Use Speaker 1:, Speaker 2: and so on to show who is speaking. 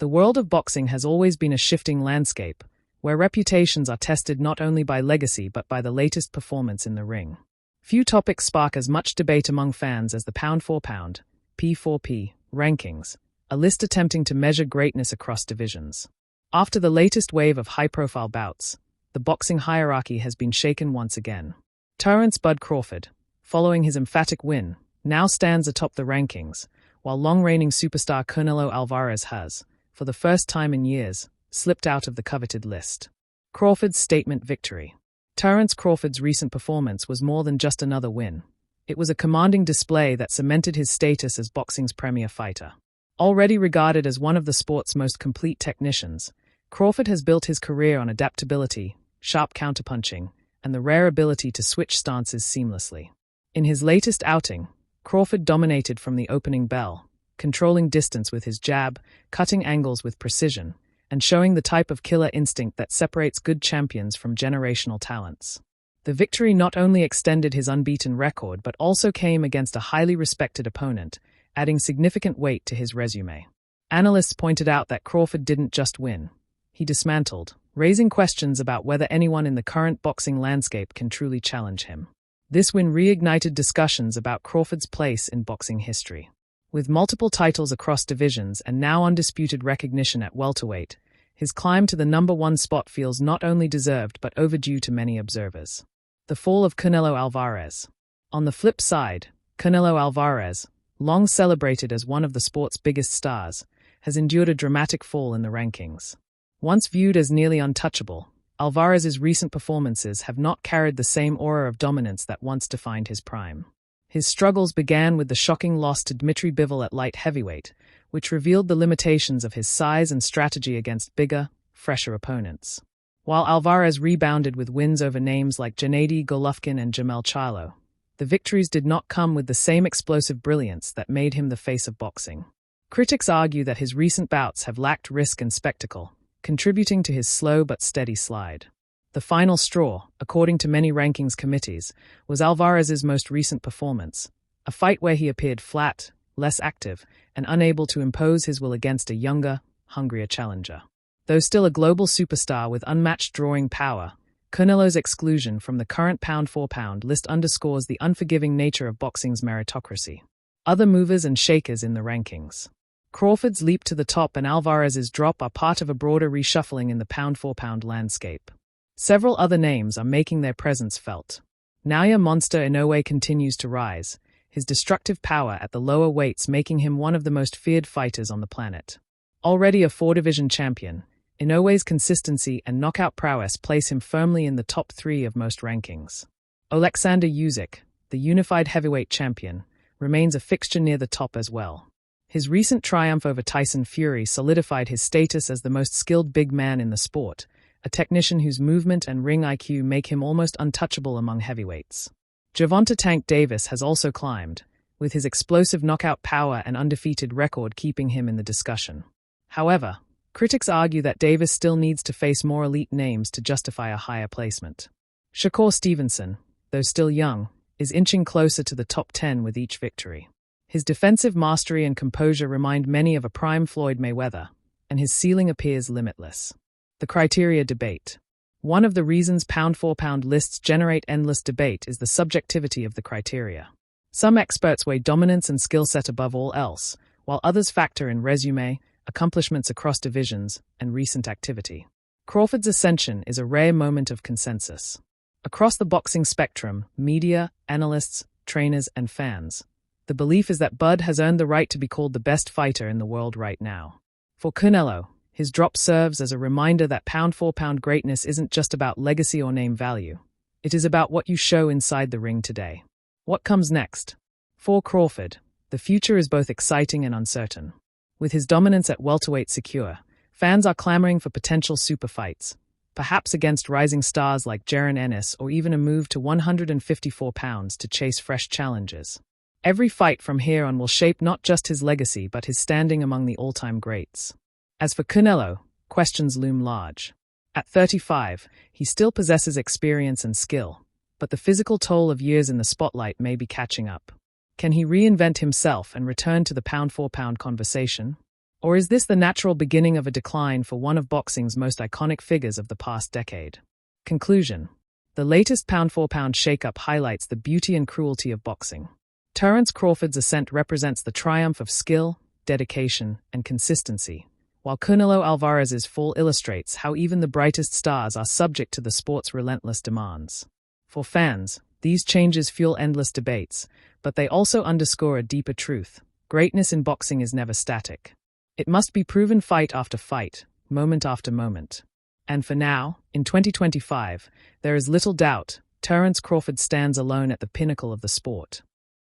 Speaker 1: The world of boxing has always been a shifting landscape, where reputations are tested not only by legacy but by the latest performance in the ring. Few topics spark as much debate among fans as the pound-for-pound, P4P, rankings, a list attempting to measure greatness across divisions. After the latest wave of high-profile bouts, the boxing hierarchy has been shaken once again. Terence "Bud" Crawford, following his emphatic win, now stands atop the rankings, while long-reigning superstar Canelo Alvarez has, for the first time in years, slipped out of the coveted list. Crawford's statement victory. Terence Crawford's recent performance was more than just another win. It was a commanding display that cemented his status as boxing's premier fighter. Already regarded as one of the sport's most complete technicians, Crawford has built his career on adaptability, sharp counterpunching, and the rare ability to switch stances seamlessly. In his latest outing, Crawford dominated from the opening bell, controlling distance with his jab, cutting angles with precision, and showing the type of killer instinct that separates good champions from generational talents. The victory not only extended his unbeaten record but also came against a highly respected opponent, adding significant weight to his resume. Analysts pointed out that Crawford didn't just win. He dismantled, raising questions about whether anyone in the current boxing landscape can truly challenge him. This win reignited discussions about Crawford's place in boxing history. With multiple titles across divisions and now undisputed recognition at welterweight, his climb to the #1 spot feels not only deserved but overdue to many observers. The fall of Canelo Alvarez. On the flip side, Canelo Alvarez, long celebrated as one of the sport's biggest stars, has endured a dramatic fall in the rankings. Once viewed as nearly untouchable, Alvarez's recent performances have not carried the same aura of dominance that once defined his prime. His struggles began with the shocking loss to Dmitry Bivol at light heavyweight, which revealed the limitations of his size and strategy against bigger, fresher opponents. While Alvarez rebounded with wins over names like Gennady Golovkin and Jamel Charlo, the victories did not come with the same explosive brilliance that made him the face of boxing. Critics argue that his recent bouts have lacked risk and spectacle, contributing to his slow but steady slide. The final straw, according to many rankings committees, was Alvarez's most recent performance, a fight where he appeared flat, less active, and unable to impose his will against a younger, hungrier challenger. Though still a global superstar with unmatched drawing power, Canelo's exclusion from the current pound-for-pound list underscores the unforgiving nature of boxing's meritocracy. Other movers and shakers in the rankings. Crawford's leap to the top and Alvarez's drop are part of a broader reshuffling in the pound-for-pound landscape. Several other names are making their presence felt. Naoya "Monster" Inoue continues to rise, his destructive power at the lower weights making him one of the most feared fighters on the planet. Already a 4-division champion, Inoue's consistency and knockout prowess place him firmly in the top 3 of most rankings. Oleksandr Usyk, the unified heavyweight champion, remains a fixture near the top as well. His recent triumph over Tyson Fury solidified his status as the most skilled big man in the sport, a technician whose movement and ring IQ make him almost untouchable among heavyweights. Gervonta "Tank" Davis has also climbed, with his explosive knockout power and undefeated record keeping him in the discussion. However, critics argue that Davis still needs to face more elite names to justify a higher placement. Shakur Stevenson, though still young, is inching closer to the top 10 with each victory. His defensive mastery and composure remind many of a prime Floyd Mayweather, and his ceiling appears limitless. The criteria debate. One of the reasons pound-for-pound lists generate endless debate is the subjectivity of the criteria. Some experts weigh dominance and skill set above all else, while others factor in resume, accomplishments across divisions, and recent activity. Crawford's ascension is a rare moment of consensus. Across the boxing spectrum, media, analysts, trainers, and fans, the belief is that Bud has earned the right to be called the best fighter in the world right now. For Canelo, his drop serves as a reminder that pound-for-pound greatness isn't just about legacy or name value. It is about what you show inside the ring today. What comes next? For Crawford, the future is both exciting and uncertain. With his dominance at welterweight secure, fans are clamoring for potential super fights, perhaps against rising stars like Jaron Ennis or even a move to 154 pounds to chase fresh challenges. Every fight from here on will shape not just his legacy but his standing among the all-time greats. As for Canelo, questions loom large. At 35, he still possesses experience and skill, but the physical toll of years in the spotlight may be catching up. Can he reinvent himself and return to the pound-for-pound conversation? Or is this the natural beginning of a decline for one of boxing's most iconic figures of the past decade? Conclusion. The latest pound-for-pound shakeup highlights the beauty and cruelty of boxing. Terence Crawford's ascent represents the triumph of skill, dedication, and consistency, while Canelo Alvarez's fall illustrates how even the brightest stars are subject to the sport's relentless demands. For fans, these changes fuel endless debates, but they also underscore a deeper truth. Greatness in boxing is never static. It must be proven fight after fight, moment after moment. And for now, in 2025, there is little doubt, Terence Crawford stands alone at the pinnacle of the sport.